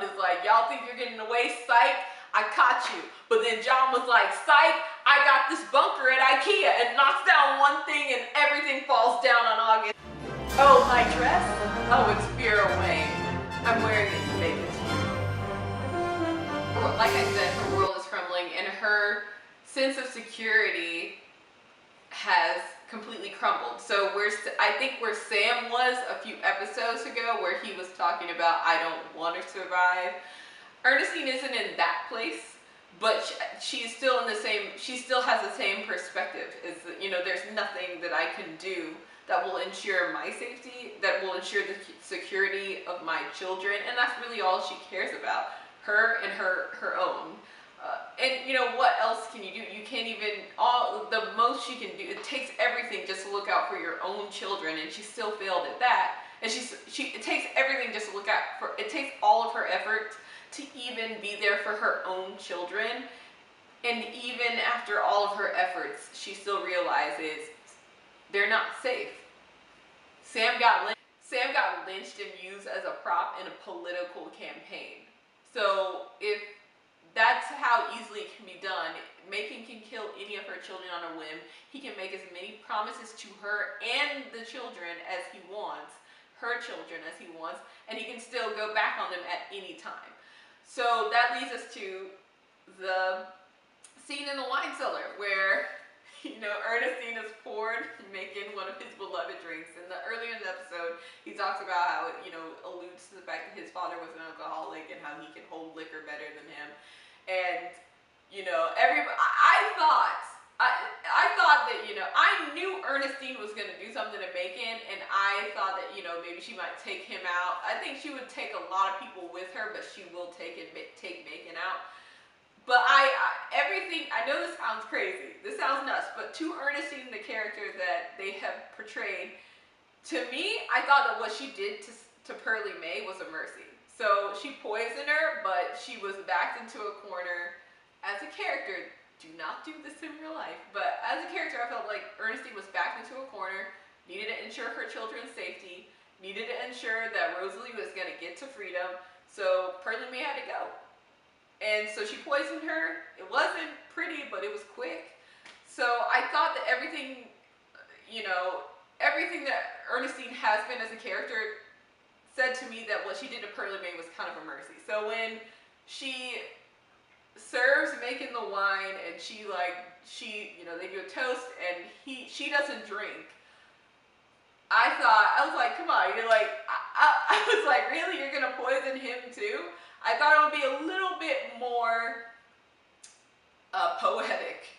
John is like, y'all think you're getting away? Psych, I caught you. But then John was like, psych, I got this bunker at IKEA, and knocks down one thing and everything falls down on August. Oh, my dress? Oh, it's Vera Wang. I'm wearing it to make it to you. Like I said, her world is crumbling and her sense of security has completely crumbled. So I think where Sam was a few episodes ago, where he was talking about, I don't want to survive, Ernestine isn't in that place, but she's still in the same, she still has the same perspective. Is that, you know, there's nothing that I can do that will ensure my safety, that will ensure the security of my children, and that's really all she cares about, her and her own. And you know, what else can you do? You can't even, the most she can do, it takes everything just to look out for your own children, and she still failed at that. And it takes everything just to look out for, it takes all of her effort to even be there for her own children. And even after all of her efforts, she still realizes they're not safe. Sam got lynched and used as a prop in a political campaign. So if that's how easily it can be done, Macon can kill any of her children on a whim. He can make as many promises to her and the children as he wants, her children as he wants, and he can still go back on them at any time. So that leads us to the scene in the wine cellar where, you know, Ernestine has poured Macon one of his beloved drinks. And earlier in the episode, he talks about how it, you know, alludes to the fact that his father was an alcoholic and how he can hold liquor better than him. And, you know, I thought that, you know, I knew Ernestine was going to do something to Macon, and I thought that, you know, maybe she might take him out. I think she would take a lot of people with her, but she will take Macon out. But I know this sounds crazy, this sounds nuts, but to Ernestine, the character that they have portrayed, to me, I thought that what she did to Pearlie Mae was a mercy. So she poisoned her, but she was backed into a corner. As a character, do not do this in real life, but as a character, I felt like Ernestine was backed into a corner, needed to ensure her children's safety, needed to ensure that Rosalie was going to get to freedom, so Pearlie Mae had to go. And so she poisoned her. It wasn't pretty, but it was quick. So I thought that everything, you know, everything that Ernestine has been as a character said to me that what she did to Pearlie Mae was kind of a mercy. So when she serves Macon the wine and she, you know, they do a toast and she doesn't drink, I was like, come on, you're like, I was like, really, you're gonna poison him too? I thought it would be a little bit more poetic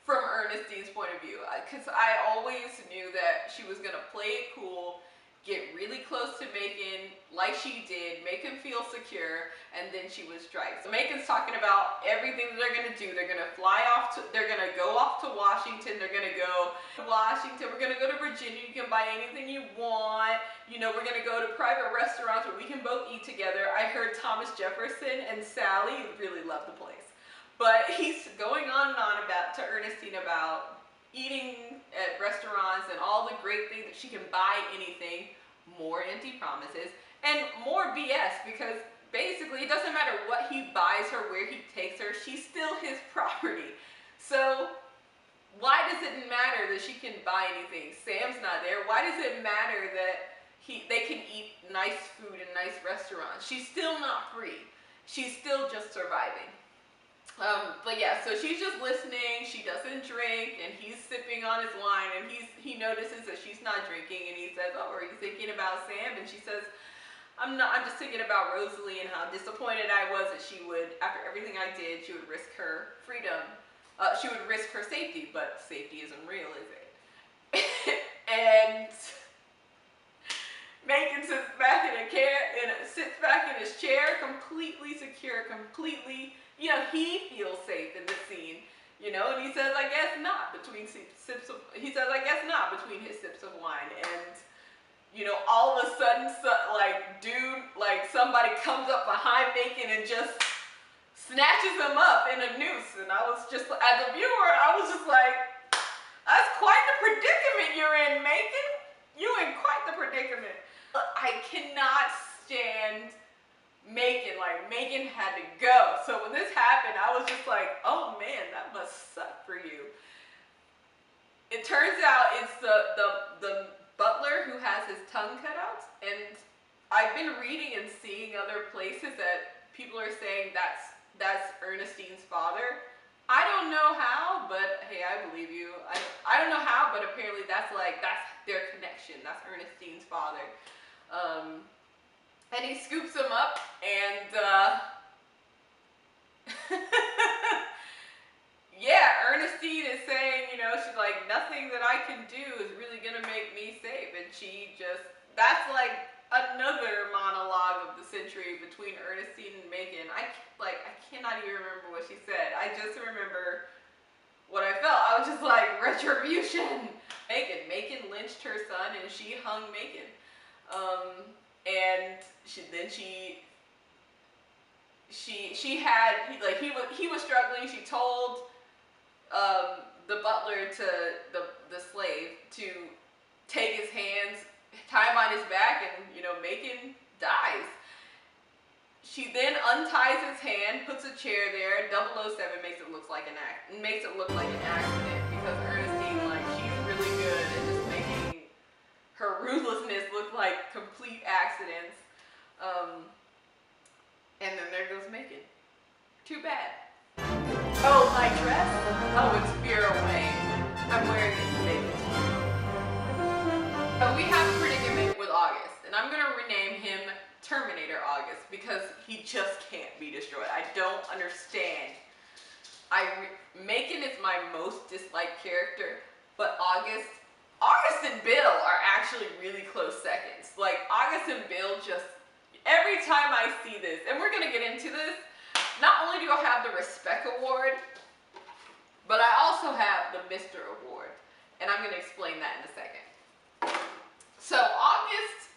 from Ernestine's point of view, because I always knew that she was gonna play it cool, get really close to Macon like she did, make him feel secure, and then she would strike. So Macon's talking about everything that they're gonna do. They're gonna they're gonna go off to Washington, they're gonna go to Washington, we're gonna go to Virginia, you can buy anything you want, you know, we're gonna go to private restaurants where we can both eat together. I heard Thomas Jefferson and Sally really love the place. But he's going on and on to Ernestine about eating at restaurants and all the great things that she can buy anything, more empty promises, and more BS, because basically it doesn't matter what he buys her, where he takes her, she's still his property. So why does it matter that she can buy anything? Sam's not there. Why does it matter that they can eat nice food in nice restaurants? She's still not free. She's still just surviving. But yeah, so she's just listening, she doesn't drink, and he's sipping on his wine, and he notices that she's not drinking, and he says, oh, are you thinking about Sam? And she says, I'm just thinking about Rosalie and how disappointed I was that she would, after everything I did, she would risk her freedom, she would risk her safety, but safety isn't real, is it? And Macon sits back in his chair, completely secure, completely, you know, he feels safe in the scene, you know, and he says, I guess not, between his sips of wine. And, you know, all of a sudden, somebody comes up behind Macon and just snatches him up in a noose. And I was just, as a viewer, I was just like, that's quite the predicament you're in, Macon. You're in quite the predicament. I cannot stand Macon. Like, Macon had to go. So when this happened, I was just like, oh man, that must suck for you. It turns out it's the butler who has his tongue cut out, and I've been reading and seeing other places that people are saying that's Ernestine's father. I don't know how, but hey, I believe you. I don't know how, but apparently that's their connection. That's Ernestine's father. And he scoops him up, and yeah, Ernestine is saying, you know, she's like, nothing that I can do is really gonna make me safe, and that's like another monologue of the century between Ernestine and Macon. I cannot even remember what she said. I just remember what I felt. I was just like, retribution. Macon lynched her son, and she hung Macon. And he was struggling. She told the butler to the slave to take his hands, tie him on his back, and you know, Macon dies. She then unties his hand, puts a chair there. 007 makes it look like an accident, because Ernestine, like, she's really good at just making her ruthlessness look like complete accidents. And then there goes Macon. Too bad. Oh, my dress? Oh, it's Bureau Wayne. I'm wearing it today. So we have a predicament with August, and I'm gonna rename him Terminator August, because he just can't be destroyed. I don't understand. Macon is my most disliked character, but August and Bill are actually really close seconds. Like, August and Bill just, every time I see this, and we're gonna get into this, not only do I have the RESPEK Award, but I also have the Mr. Award, and I'm gonna explain that in a second. So August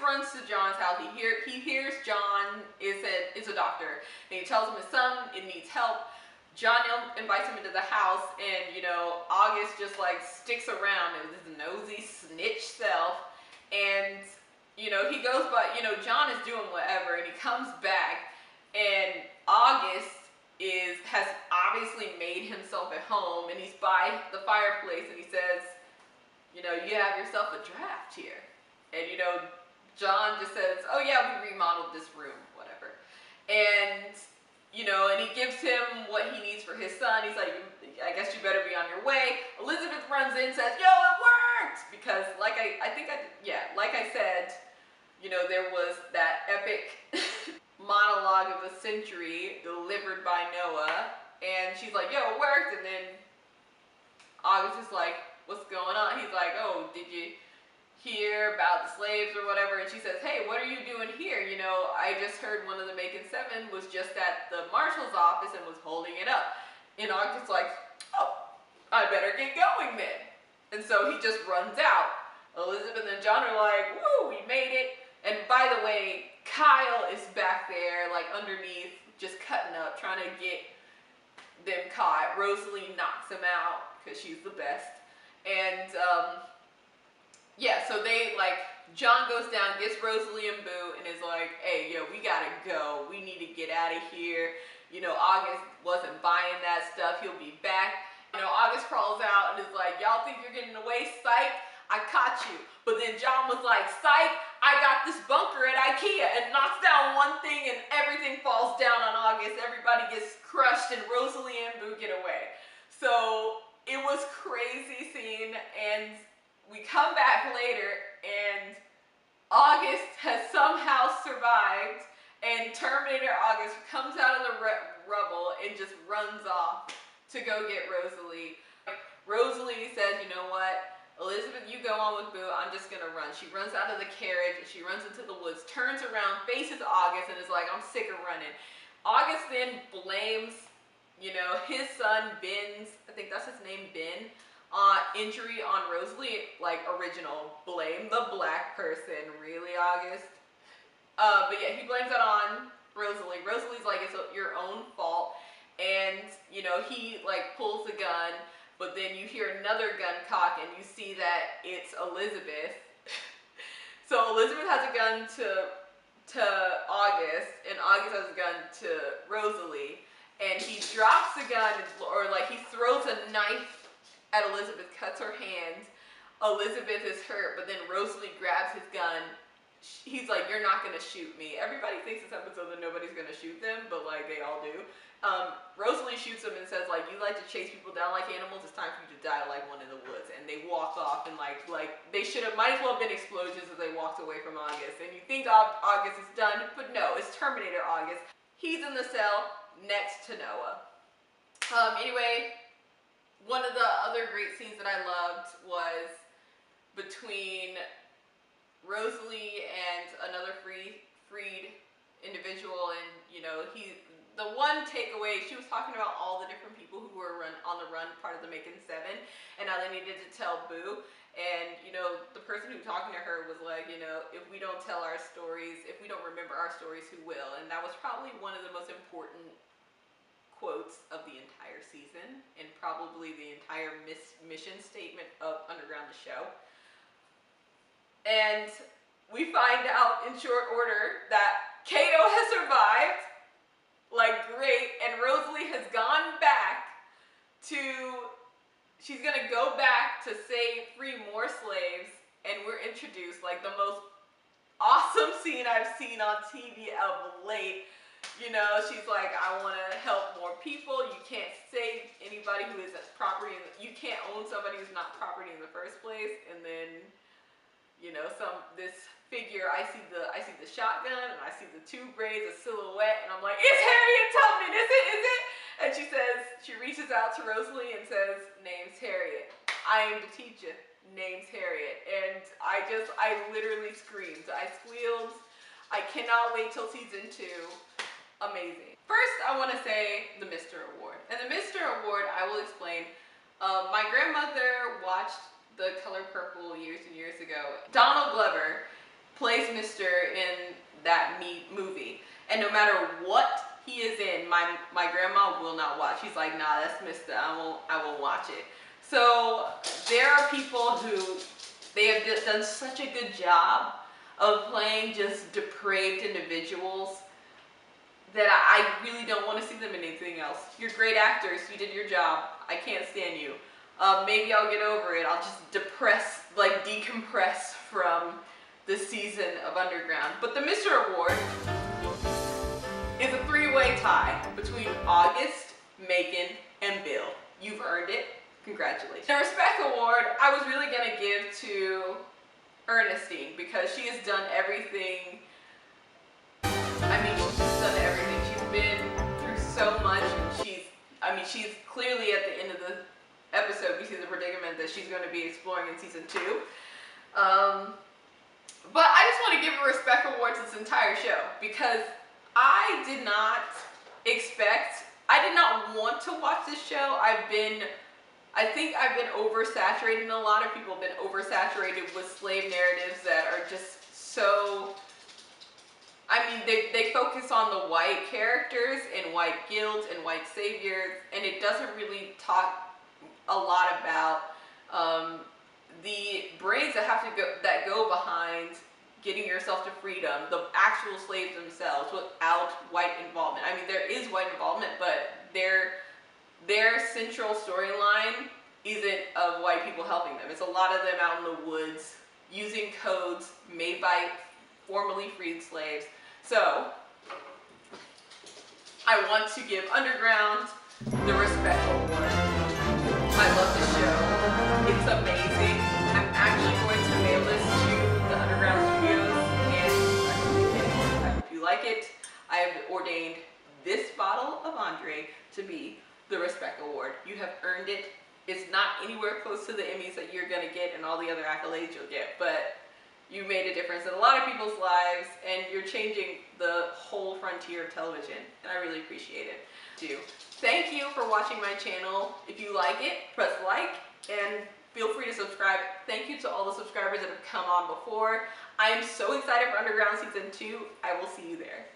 runs to John's house. He hears John is a doctor, and he tells him his son needs help. John invites him into the house, and you know, August just like sticks around as his nosy snitch self, and you know, he goes, but you know, John is doing whatever, and he comes back, and August has obviously made himself at home, and he's by the fireplace, and he says, you know, you have yourself a draft here. And you know, John just says, oh yeah, we remodeled this room, whatever. And you know, and he gives him what he needs for his son. He's like, I guess you better be on your way. Elizabeth runs in and says, yo, it worked! Because like I said, you know, there was that epic monologue of the century delivered by Noah, and she's like, yo, it worked. And then August is like, what's going on? He's like, oh, did you hear about the slaves or whatever? And she says, hey, what are you doing here? You know, I just heard one of the Macon 7 was just at the marshal's office and was holding it up. And August's like, oh, I better get going then. And so he just runs out. Elizabeth and John are like, woo, we made it. And by the way, Kyle is back there, like underneath, just cutting up, trying to get them caught. Rosalie knocks him out, because she's the best. And yeah, so John goes down, gets Rosalie and Boo, and is like, hey, yo, we gotta go. We need to get out of here. You know, August wasn't buying that stuff. He'll be back. You know, August crawls out and is like, y'all think you're getting away? Psych, I caught you. But then John was like, psych, I got this bunker at IKEA, and knocks down one thing and everything falls down on August. Everybody gets crushed and Rosalie and Boo get away. So it was crazy scene, and we come back later and August has somehow survived, and Terminator August comes out of the rubble and just runs off to go get Rosalie. Rosalie says, you know what, Elizabeth, you go on with Boo, I'm just gonna run. She runs out of the carriage, she runs into the woods, turns around, faces August, and is like, I'm sick of running. August then blames, you know, his son Ben's, I think that's his name, Ben, injury on Rosalie, like original, blame the black person, really, August? But yeah, he blames it on Rosalie. Rosalie's like, it's your own fault, and, you know, he, like, pulls the gun, but then you hear another gun cock, and you see that it's Elizabeth. So Elizabeth has a gun to August, and August has a gun to Rosalie, and he drops the gun, or like he throws a knife at Elizabeth, cuts her hand. Elizabeth is hurt, but then Rosalie grabs his gun. He's like, "You're not gonna shoot me." Everybody thinks this episode that nobody's gonna shoot them, but like they all do. Rosalie shoots him and says, like, "You like to chase people down like animals. It's time for you to die like one in the woods." And they walk off, and like they might as well have been explosions as they walked away from August. And you think August is done, but no, it's Terminator August. He's in the cell next to Noah. Anyway, one of the other great scenes that I loved was between Rosalie and another freed individual, and you know, the one takeaway, she was talking about all the different people who were on the run, part of the Macon 7, and how they needed to tell Boo. And you know, the person who was talking to her was like, you know, if we don't tell our stories, if we don't remember our stories, who will? And that was probably one of the most important quotes of the entire season, and probably the entire mission statement of Underground the show. And we find out in short order that Kato has survived, like great, and Rosalie has gone back to, she's gonna go back to free more slaves, and we're introduced, like the most awesome scene I've seen on TV of late. You know, she's like, "I want to help more people. You can't save anybody who isn't property. You can't own somebody who's not property in the first place." And then, you know, this figure, I see the shotgun, and I see the two braids, a silhouette, and I'm like, "It's Harriet Tubman, is it?" And she says, she reaches out to Rosalie and says, "Name's Harriet. I am the teacher. Name's Harriet." And I literally screamed. I squealed. I cannot wait till season 2. Amazing. First, I want to say the Mr. Award. And the Mr. Award, I will explain. My grandmother watched The Color Purple years and years ago. Donald Glover plays Mr. in that movie. And no matter what he is in, my grandma will not watch. She's like, "Nah, that's Mr. I won't watch it." So there are people who, they have done such a good job of playing just depraved individuals that I really don't want to see them in anything else. You're great actors. You did your job. I can't stand you. Maybe I'll get over it. I'll just decompress from the season of Underground. But the Mr. Award is a 3-way tie between August, Macon, and Bill. You've earned it. Congratulations. The RESPEK Award, I was really going to give to Ernestine, because she has done everything. I mean, she's just done everything. She's been through so much, and she's clearly at the end of the episode, we see the predicament that she's going to be exploring in season 2. But I just want to give a RESPEK Award to this entire show, because I did not want to watch this show. I think I've been oversaturated, and a lot of people have been oversaturated with slave narratives that are just so, I mean, they focus on the white characters and white guilt and white saviors, and it doesn't really talk a lot about the brains that go behind getting yourself to freedom, the actual slaves themselves, without white involvement. I mean, there is white involvement, but their central storyline isn't of white people helping them. It's a lot of them out in the woods using codes made by formerly freed slaves. So I want to give Underground the RESPEK Award. I love the show. It's amazing. I'm actually going to mail this to the Underground Studios, and I hope you like it. I have ordained this bottle of Andre to be the RESPEK Award. You have earned it. It's not anywhere close to the Emmys that you're going to get and all the other accolades you'll get, but you made a difference in a lot of people's lives, and you're changing the whole frontier of television, and I really appreciate it. Thank you for watching my channel. If you like it, press like, and feel free to subscribe. Thank you to all the subscribers that have come on before. I am so excited for Underground Season 2. I will see you there.